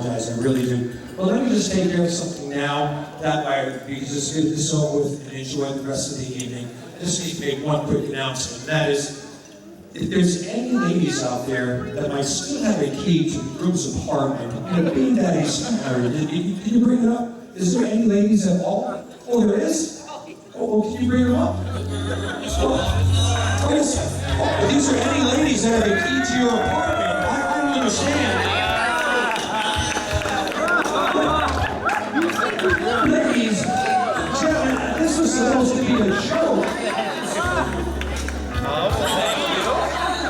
apologize, I really do. But let me just take care of something now, that way we can just get this over with and enjoy the rest of the evening. I just need to make one quick announcement, and that is, if there's any ladies out there that might still have a key to the groom's apartment, being that he's married, can you bring it up? Is there any ladies at all? Oh, there is? Oh, can you bring them up? Oh, yes. Oh, these are any ladies that have a key to your apartment. I don't understand. Ladies, gentlemen, this was supposed to be a joke.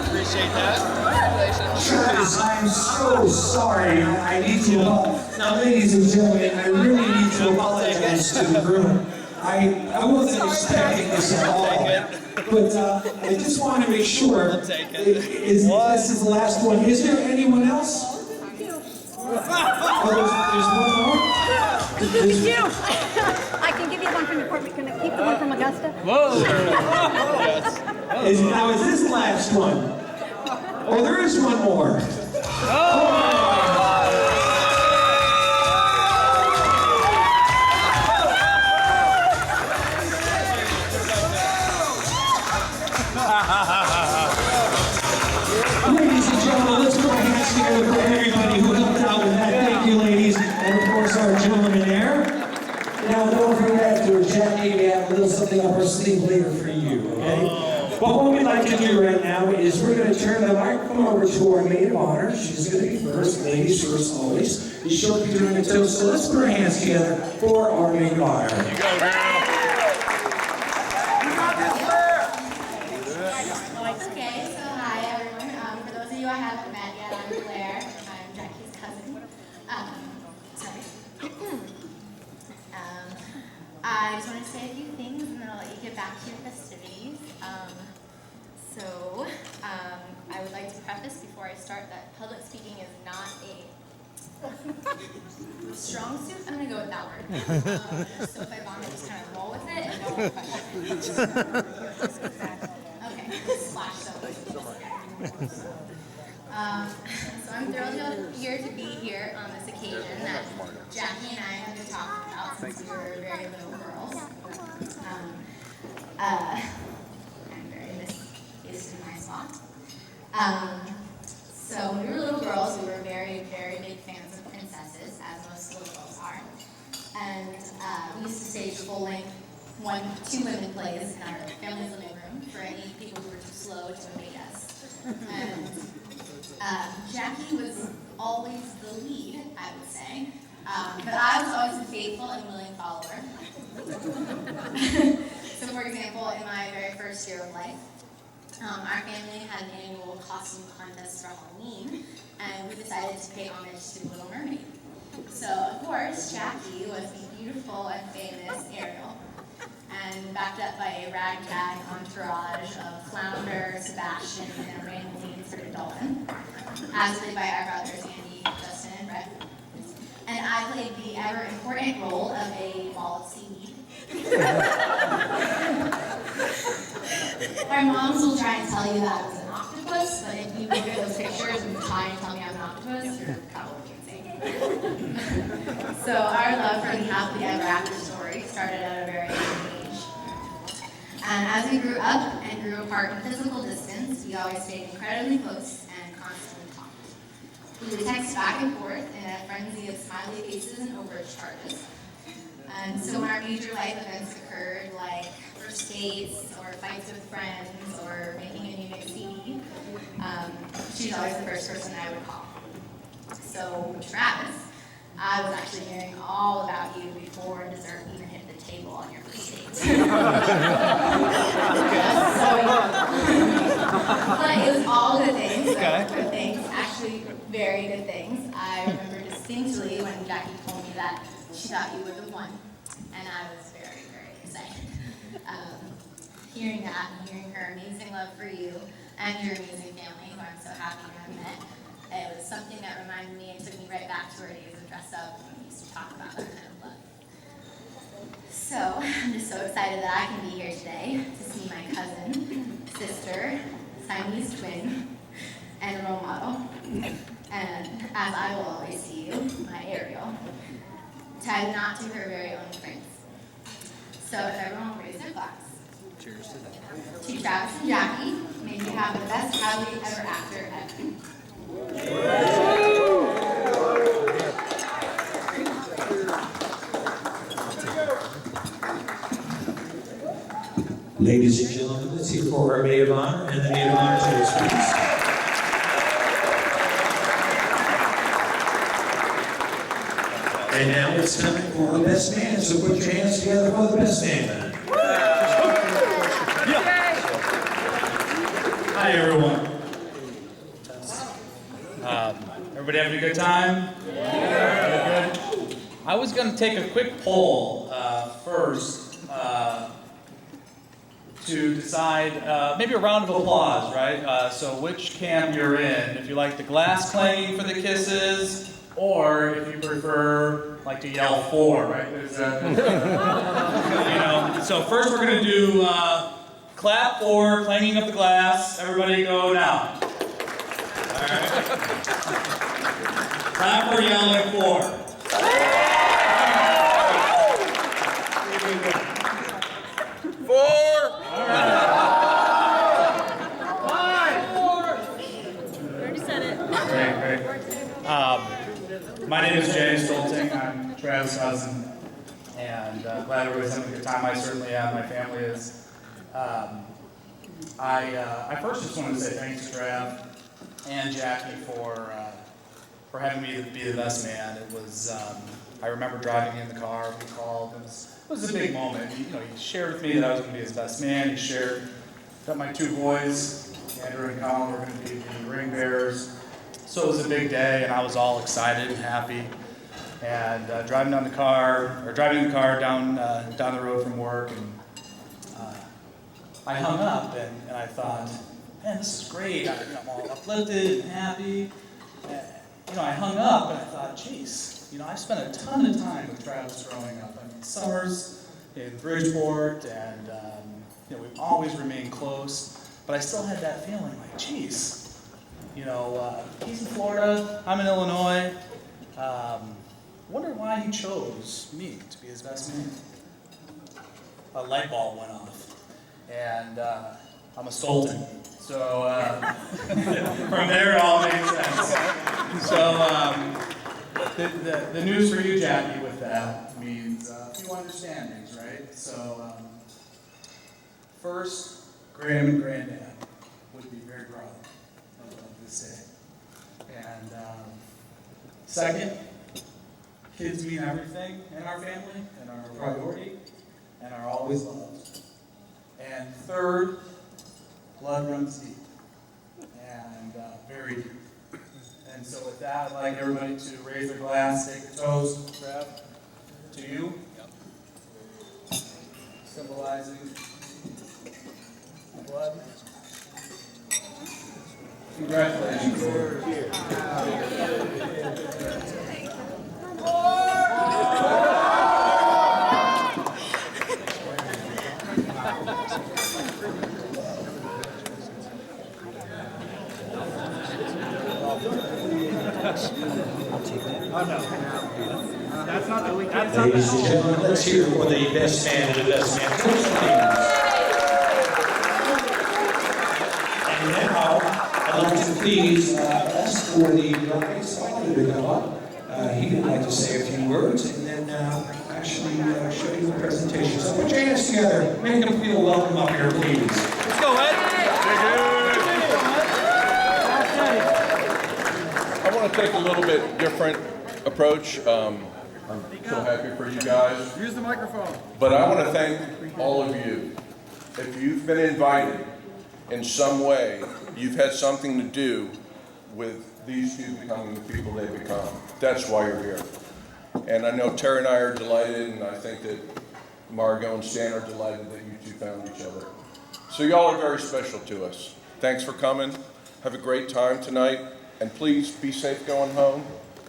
Appreciate that. Guys, I'm so sorry. I need to now, ladies and gentlemen, I really need to apologize to the groom. I wasn't expecting this at all, but I just want to make sure. This is the last one. Is there anyone else? Oh, there's one more? Thank you. I can give you one from the apartment. Can I keep the one from Augusta? Whoa! Now, is this the last one? Oh, there is one more. Ladies and gentlemen, let's put our hands together for everybody who helped out with that. Thank you, ladies, and of course our gentlemen there. Now, don't forget to Jackie, we have a little something up our sleeve later for you, okay? But what we'd like to do right now is we're going to turn the microphone over to our maid of honor. She's going to be first, ladies first always. She'll be doing a toast, so let's put our hands together for our maid of honor. You go, girl. Okay, so hi everyone. For those of you I haven't met yet, I'm Claire. I'm Jackie's cousin. Sorry. I just want to say a few things and then I'll let you get back to your festivities. I would like to preface before I start that public speaking is not a strong suit. I'm going to go with that word. So if I vomit, just kind of roll with it and no questions. Okay, splash soda. So I'm thrilled you're here to be here on this occasion that Jackie and I have been talking about since we were very little girls. I'm very, this is my spot. So when we were little girls, we were very, very big fans of princesses, as most little girls are. And we used to stage full-length 2-women plays in our family's living room for any people who were too slow to obey us. And Jackie was always the lead, I would say. But I was always a faithful and willing follower. So for example, in my very first year of life, our family had an annual costume contest for Halloween, and we decided to pay homage to the Little Mermaid. So of course, Jackie was the beautiful and famous Ariel, and backed up by a ragtag entourage of Flounder, Sebastian, and a randomly inserted dolphin, as played by our brothers Andy, Justin, and Brett. And I played the ever-important role of a bald seaweed. Our moms will try and tell you that I was an octopus, but if you look at those pictures and try and tell me I'm an octopus, you're probably insane. So our love for the happily ever after story started at a very young age. And as we grew up and grew apart in physical distance, we always stayed incredibly close and constantly talked. We would text back and forth in a frenzy of smiley faces and overage charges. And so when our major life events occurred, like first dates or fights with friends or making a new mix CD, she's always the first person I would call. So Travis, I was actually hearing all about you before dessert even hit the table on your first date. But it was all good things. Okay. Good things, actually very good things. I remember distinctly when Jackie told me that she thought you were the one, and I was very, very excited. Hearing that and hearing her amazing love for you and your amazing family, who I'm so happy to have met, it was something that reminded me and took me right back to our days of dress up when we used to talk about that kind of love. So I'm just so excited that I can be here today to see my cousin, sister, Siamese twin, and role model. And as I will always see you, my tied a knot to her very own prince. So if everyone will raise their glass. Cheers to that. To Travis and Jackie, may you have the best happily ever after ever. Ladies and gentlemen, let's hear for our maid of honor and the maid of honor toast, please. And now it's time for our best man, so put your hands together for the best man. Hi everyone. Everybody having a good time? Yeah. Good. I was going to take a quick poll first to decide, maybe a round of applause, right? So which camp you're in, if you like the glass clanging for the kisses, or if you prefer like to yell for, right? So first we're going to do clap for clanging of the glass. Everybody go now. All right. Clap for yelling for. My name is Jay Stolting. I'm Travis' cousin, and glad everybody's having a good time. I certainly am. My family is. I first just wanted to say thanks to Trav and Jackie for having me be the best man. It was. I remember driving in the car. We called. It was a big moment. He shared with me that I was going to be his best man. He shared that my two boys, Andrew and Colin, were going to be the ring bearers. So it was a big day, and I was all excited and happy. And driving in the car down the road from work, and I hung up, and I thought, man, this is great. I'm all uplifted and happy. I hung up, and I thought, geez, I spent a ton of time with Travis growing up. I mean, summers in Bridgeport, and we've always remained close. But I still had that feeling, like, geez. He's in Florida, I'm in Illinois. Wonder why he chose me to be his best man. A light bulb went off, and I'm a Stolten. So from there it all makes sense. So the news for you, Jackie, with that means a few understandings, right? So first, Graham and Granddad would be very proud of this day. And second, kids mean everything in our family and are a priority and are always loved. And third, blood runs deep and very deep. And so with that, I'd like everybody to raise their glass, take a toast, Trev, to you, symbolizing blood. Congratulations. Ladies and gentlemen, let's hear for the best man and the best man toast, please. And now, I'd like to please ask for the bride's father to come up. He would like to say a few words and then actually show you the presentation. So put your hands together, make them feel welcome up here, please. Let's go, Ed. I want to take a little bit different approach. I'm so happy for you guys. Use the microphone. But I want to thank all of you. If you've been invited in some way, you've had something to do with these two becoming the people they become. That's why you're here. And I know Terry and I are delighted, and I think that Margot and Stan are delighted that you two found each other. So y'all are very special to us. Thanks for coming. Have a great time tonight. And please be safe going home.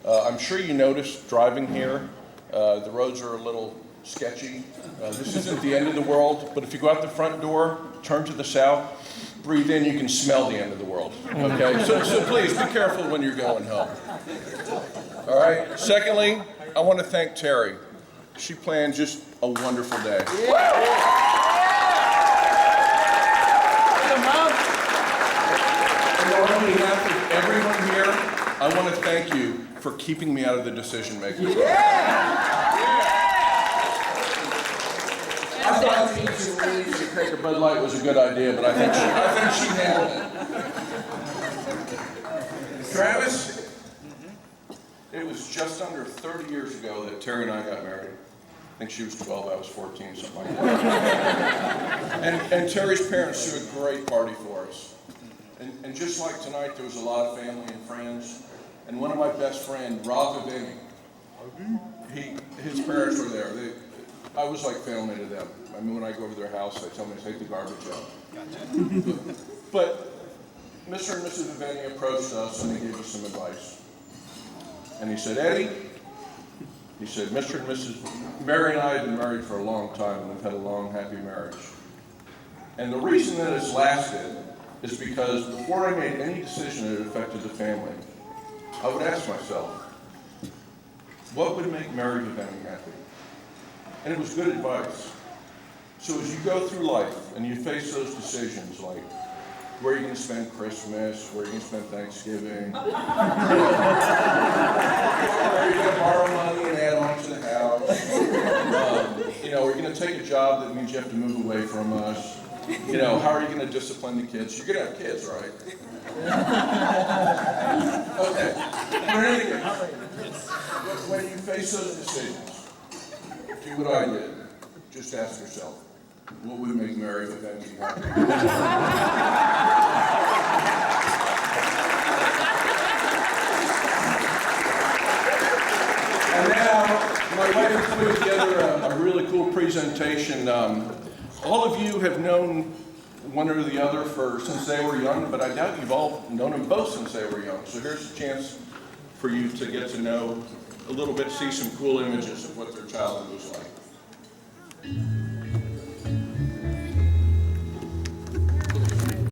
I'm sure you noticed driving here, the roads are a little sketchy. This isn't the end of the world, but if you go out the front door, turn to the south, breathe in, you can smell the end of the world. Okay, so please be careful when you're going home. All right, secondly, I want to thank Terry. She planned just a wonderful day. And on behalf of everyone here, I want to thank you for keeping me out of the decision-making process. I thought teaching Louise to take a Bud Light was a good idea, but I think she nailed it. Travis, it was just under 30 years ago that Terry and I got married. I think she was 12, I was 14, something like that. And Terry's parents threw a great party for us. And just like tonight, there was a lot of family and friends. And one of my best friends, Rob Vivini, his parents were there. I was like family to them. I mean, when I go over to their house, they tell me to take the garbage out. But Mr. and Mrs. Vivini approached us and they gave us some advice. And he said, Eddie, he said, Mr. and Mrs. Mary and I have been married for a long time and we've had a long, happy marriage. And the reason that it's lasted is because before I made any decision that affected the family, I would ask myself, what would make Mary Vivini happy? And it was good advice. So as you go through life and you face those decisions like, where are you going to spend Christmas? Where are you going to spend Thanksgiving? Are you going to borrow money and add on to the house? Are you going to take a job that means you have to move away from us? How are you going to discipline the kids? You're going to have kids, right? Okay. But anyway, when you face those decisions, do what I did. Just ask yourself, what would make Mary Vivini happy? And now, my wife has put together a really cool presentation. All of you have known one or the other since they were young, but I doubt you've all known them both since they were young. So here's a chance for you to get to know a little bit, see some cool images of what their childhood was like.